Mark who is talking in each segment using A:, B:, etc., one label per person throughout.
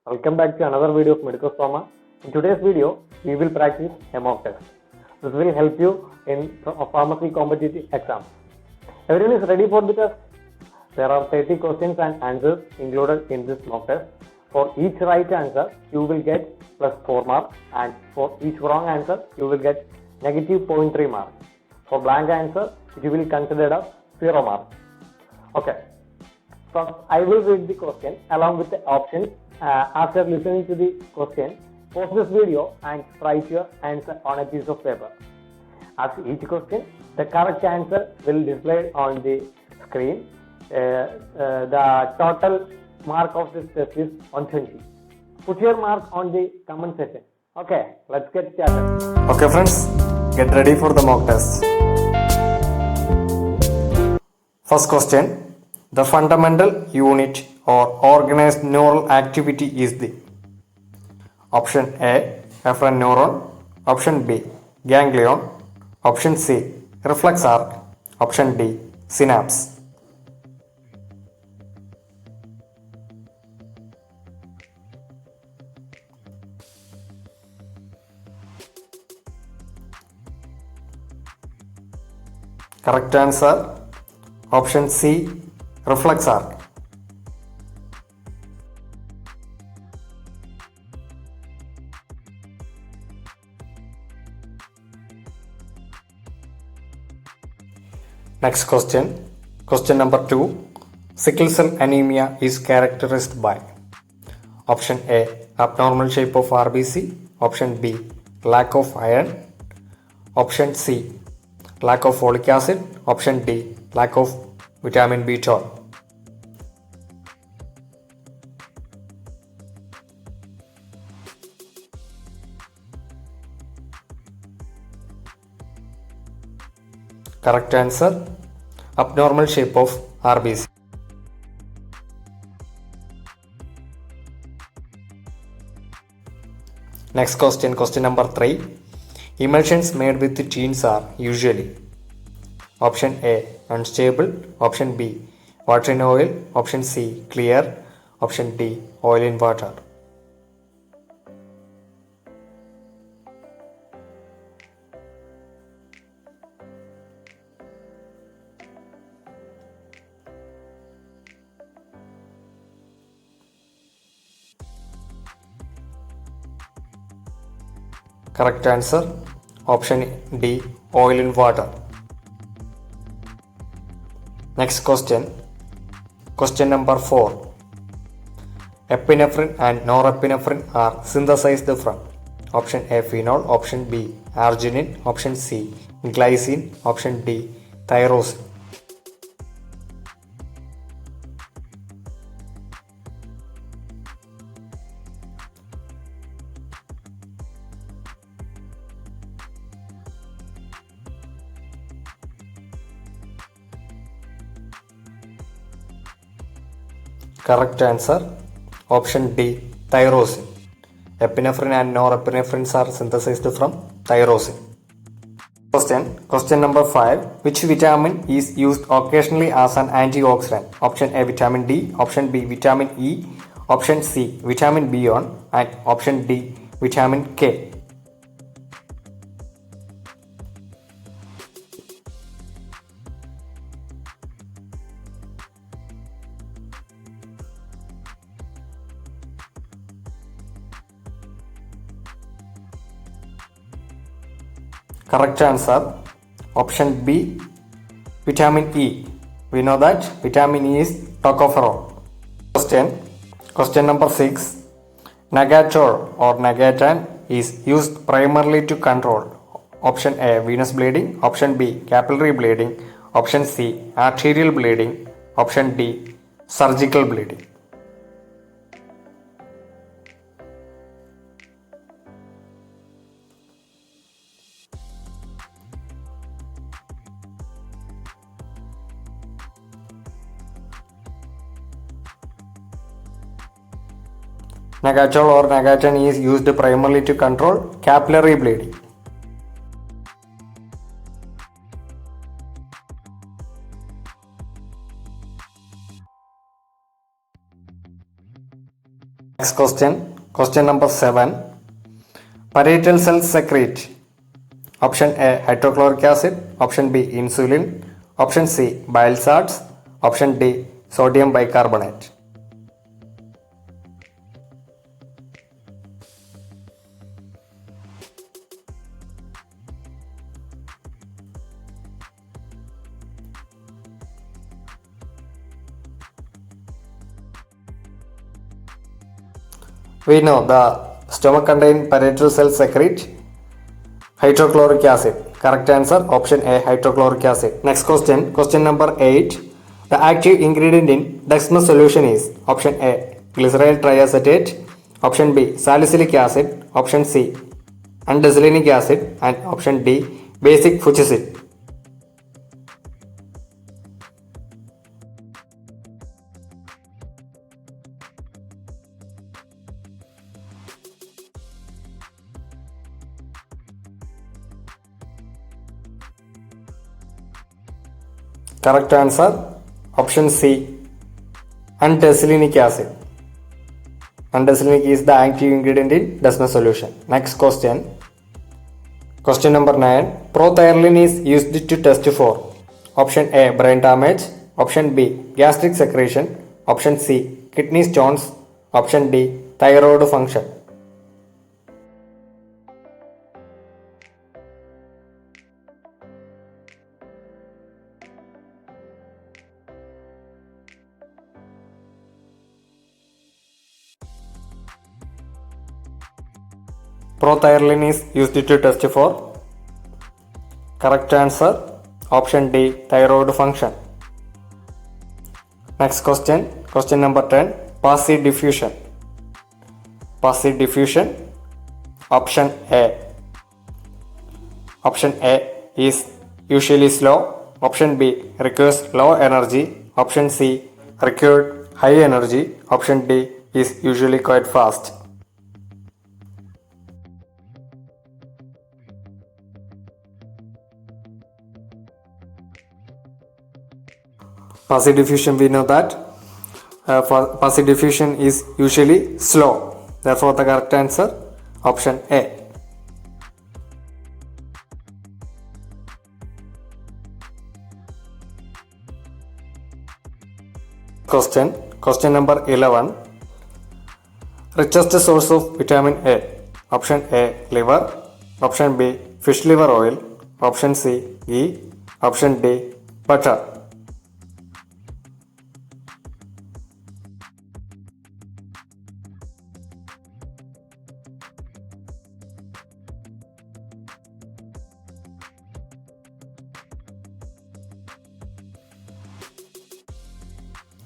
A: Welcome back to another video of Medical Soma. In today's video, we will practice a mock test. This will help you in pharmacy competitive exams. Everyone is ready for the test? There are 30 questions and answers included in this mock test. For each right answer, you will get plus 4 marks, and for each wrong answer, you will get negative 0.3 marks. For blank answer, it will be considered as 0 marks. Okay. First, I will read the question along with the options. After listening to the question, pause this video and write your answer on a piece of paper. After each question, the correct answer will display on the screen. The total mark of this test is 120. Put your mark on the comment section. Okay, let's get started.
B: Okay friends, get ready for the mock test. First question. The fundamental unit or organized neural activity is the option A, afferent neuron, option B, ganglion, option C, reflex arc, option D, synapse. Correct answer, option C, reflex arc. Next question. Question number 2. Sickle cell anemia is characterized by option A, abnormal shape of RBC, option B, lack of iron, option C, lack of folic acid, option D, lack of vitamin B12. Correct answer, abnormal shape of RBC. Next question, question number 3. Emulsions made with genes are usually option A, unstable, option B, water in oil, option C, clear, option D, oil in water. Correct answer, option D, oil in water. Next question, question number 4. Epinephrine and norepinephrine are synthesized from option A, phenol, option B, arginine, option C, glycine, option D, tyrosine. Correct answer, option D, tyrosine. Epinephrine and norepinephrine are synthesized from tyrosine. Question number 5. Which vitamin is used occasionally as an antioxidant? Option A, vitamin D, option B, vitamin E, option C, vitamin B1, and option D, vitamin K. Correct answer, option B, vitamin E. We know that vitamin E is tocopherol. Question number 6. Nagator or Nagatan is used primarily to control option A, venous bleeding, option B, capillary bleeding, option C, arterial bleeding, option D, surgical bleeding. Nagatol or Nagatan is used primarily to control capillary bleeding. Next question. Question number 7. Parietal cells secrete. Option A, hydrochloric acid. Option B, insulin. Option C, bile salts. Option D, sodium bicarbonate. We know the stomach contains parietal cells secrete hydrochloric acid. Correct answer option A, hydrochloric acid. Next question. Question number 8. The active ingredient in Dextrose solution is option A, glyceryl triacetate. Option B, salicylic acid. Option C, andesolinic acid. And option D, basic fuchicid. Correct answer option C, andesolinic acid. Andesolinic is the active ingredient in Dextrose solution. Next question. Question number 9. Prothioline is used to test for option A, brain damage. Option B, gastric secretion. Option C, kidney stones. Option D, thyroid function. Prothioline is used to test for. Correct answer option D, thyroid function. Next question. Question number 10. Passive diffusion. Passive diffusion. Option A. Option A is usually slow. Option B requires low energy. Option C required high energy. Option D is usually quite fast. Passive diffusion, we know that passive diffusion is usually slow. Therefore, the correct answer option A. Question number 11. Richest source of vitamin A. Option A, liver. Option B, fish liver oil. Option C, ghee. Option D, butter.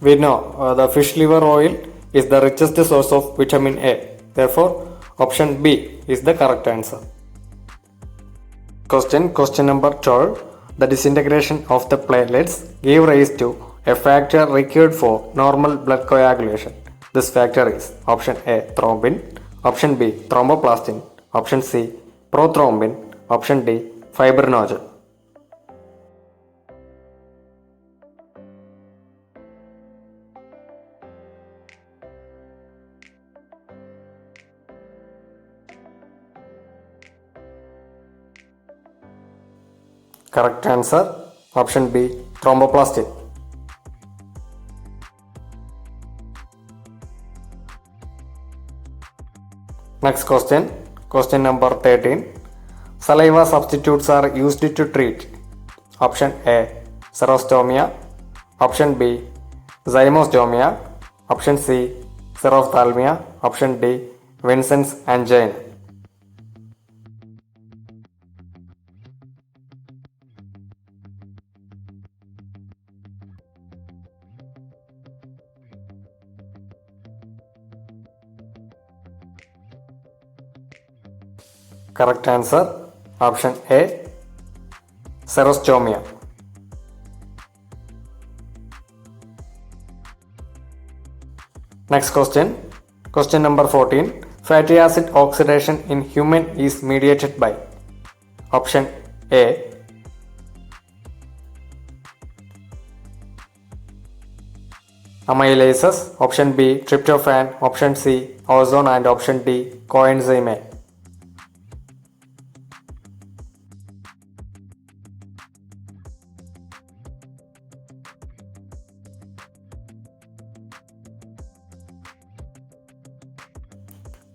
B: We know the fish liver oil is the richest source of vitamin A. Therefore, option B is the correct answer. Question number 12. The disintegration of the platelets gave rise to a factor required for normal blood coagulation. This factor is option A, thrombin. Option B, thromboplastin. Option C, prothrombin. Option D, fibrinogen. Correct answer option B, thromboplastin. Next question number 13. Saliva substitutes are used to treat option A, xerostomia. Option B, zymostomia. Option C, xerophthalmia. Option D, Vincent's angina. Correct answer option A, xerostomia. Next question number 14. Fatty acid oxidation in human is mediated by option A, amylases, option B tryptophan, option C ozone, and option D coenzyme A.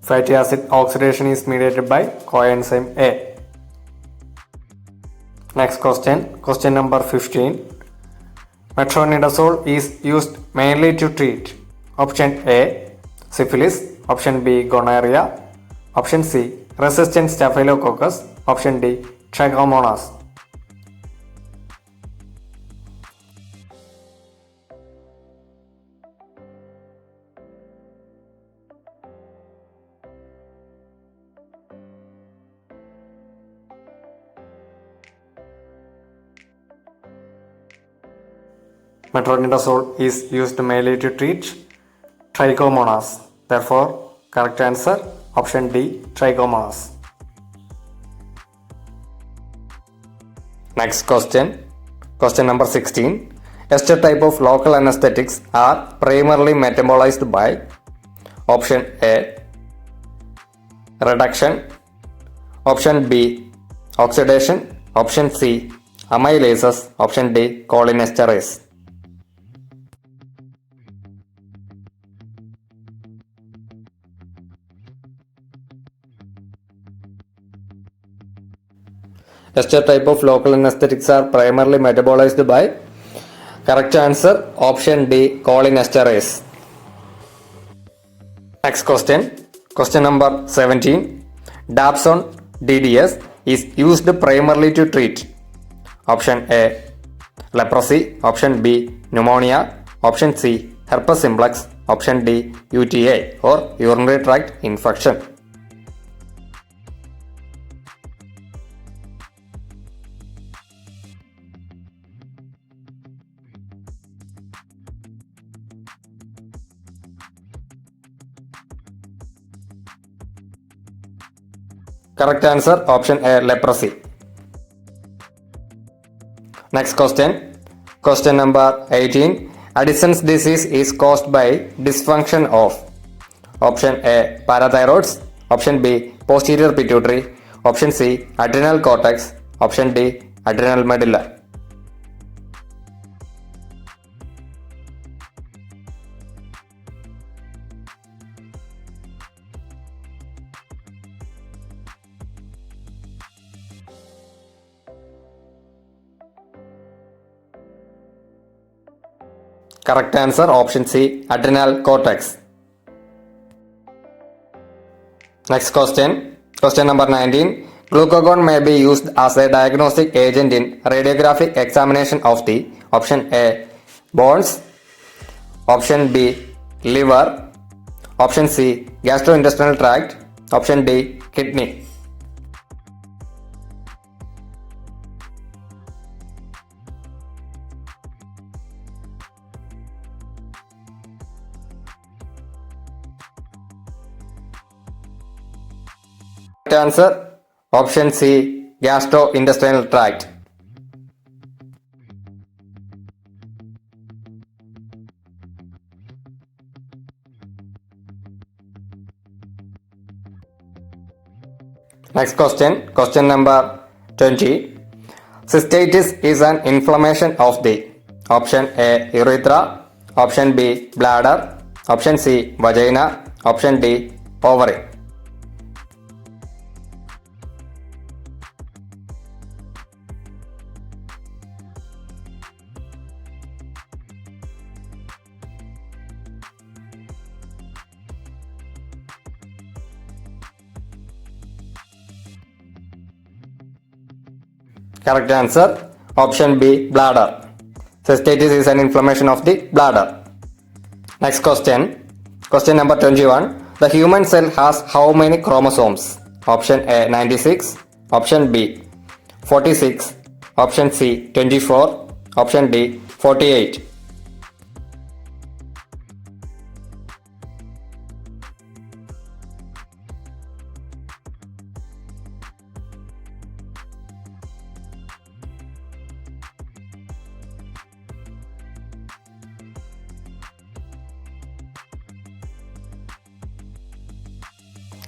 B: Fatty acid oxidation is mediated by coenzyme A. Next question number 15. Metronidazole is used mainly to treat option A syphilis, option B gonorrhea, option C resistant staphylococcus, option D trichomonas. Metronidazole is used mainly to treat trichomonas. Therefore, correct answer option D trichomonas. Next question number 16. Ester type of local anesthetics are primarily metabolized by option A reduction, option B oxidation, option C amylases, option D cholinesterase. Ester type of local anesthetics are primarily metabolized by, correct answer option D cholinesterase. Next question number 17. Dapsone DDS is used primarily to treat option A leprosy, option B pneumonia, option C herpes simplex, option D UTI or urinary tract infection. Correct answer option A leprosy. Next question number 18. Addison's disease is caused by dysfunction of option A parathyroids, option B posterior pituitary, option C adrenal cortex, option D adrenal medulla. Correct answer option C adrenal cortex. Next question number 19. Glucagon may be used as a diagnostic agent in radiographic examination of the option A bones, option B liver, option C gastrointestinal tract, option D kidney. Correct answer option C gastrointestinal tract. Next question number 20. Cystitis is an inflammation of the option A urethra, option B bladder, option C vagina, option D ovary. Correct answer option B bladder. Cystitis is an inflammation of the bladder. Next question number 21. The human cell has how many chromosomes? Option A 96, option B 46, option C 24, option D 48.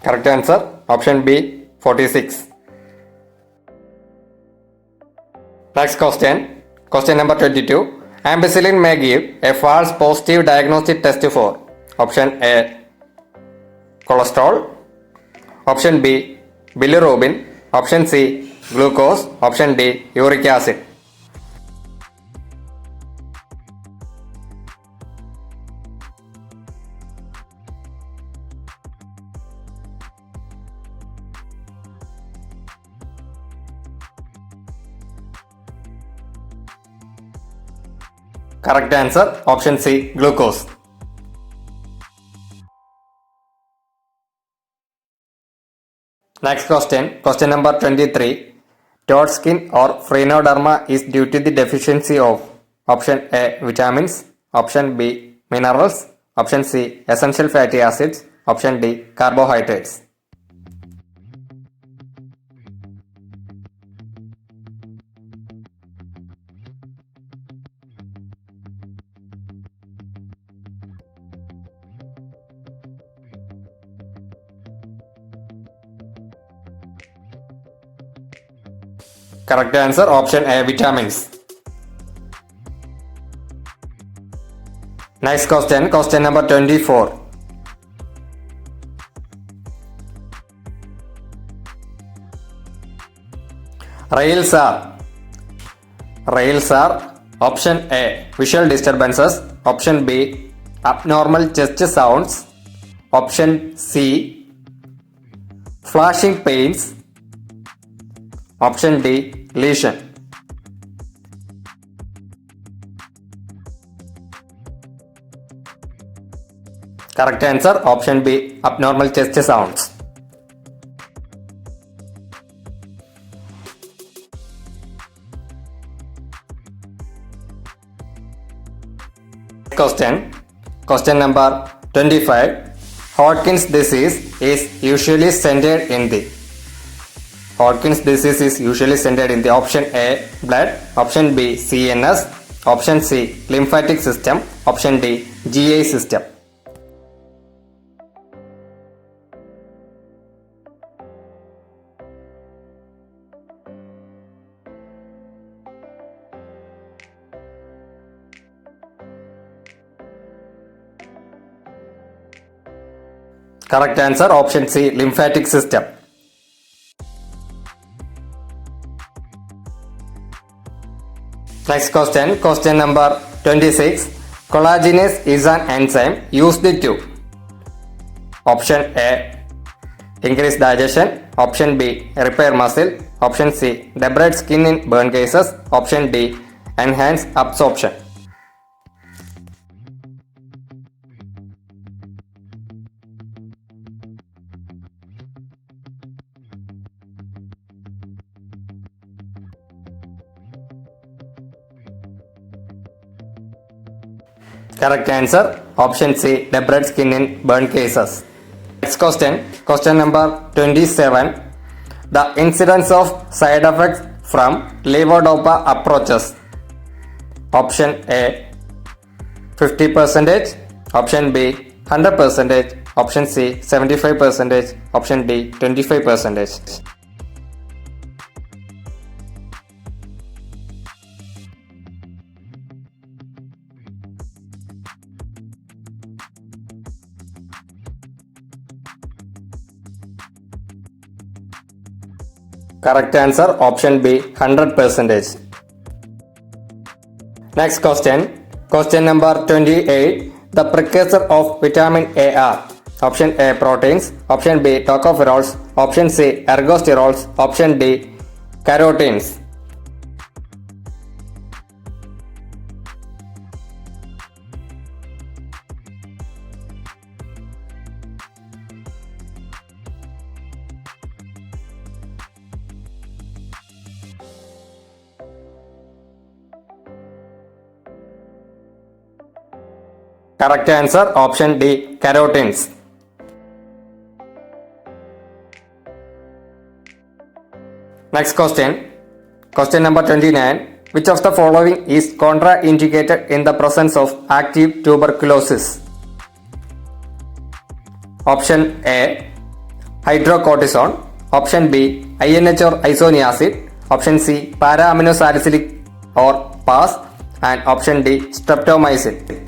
B: Correct answer option B 46. Next question. Question number 22. Ampicillin may give a false positive diagnostic test for option A cholesterol, option B bilirubin, option C glucose, option D uric acid. Correct answer option C glucose. Next question. Question number 23. Toad skin or phrenoderma is due to the deficiency of option A vitamins, option B minerals, option C essential fatty acids, option D carbohydrates. Correct answer option A vitamins. Next question. Question number 24. Rails are option A visual disturbances, option B abnormal chest sounds, option C flashing pains, option D lesion. Correct answer option B abnormal chest sounds. Question number 25. Hodgkin's disease is usually centered in the option A blood, option B CNS, option C lymphatic system, option D GI system. Correct answer option C lymphatic system. Next question number 26. Collagenase is an enzyme used to option A increase digestion, option B repair muscle, option C debride skin in burn cases, option D enhance absorption. Correct answer option C debride skin in burn cases. Next question number 27. The incidence of side effects from levodopa approaches. Option A 50%, option B 100%, option C 75%, option D 25%. Correct answer option B 100%. Next question number 28. The precursor of vitamin A are option A proteins, option B tocopherols, option C ergosterols, option D carotenes. Correct answer option D carotenes. Next question number 29. Which of the following is contraindicated in the presence of active tuberculosis? Option A hydrocortisone. Option B, INH or isoniazid. Option C, para-aminosalicylic or PAS. And option D, streptomycin.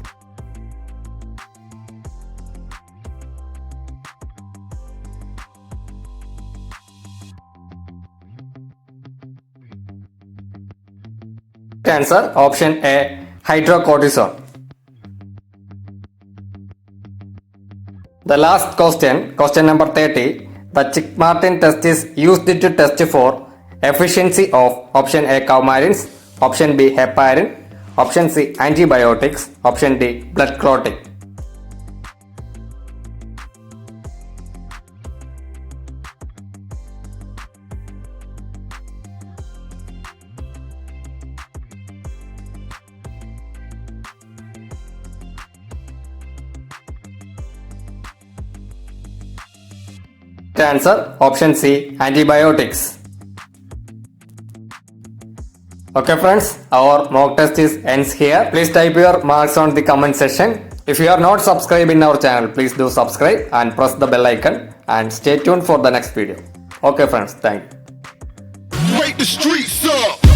B: Answer option A, hydrocortisone. The last question, question number 30. The Chick-Martin test is used to test for efficiency of option A, coumarins, option B, heparin, option C, antibiotics, option D, blood clotting. Answer option C, antibiotics. Okay friends, our mock test is ends here. Please type your marks on the comment section. If you are not subscribed in our channel, please do subscribe and press the bell icon and stay tuned for the next video. Okay friends, thank you.
C: Wake the streets up.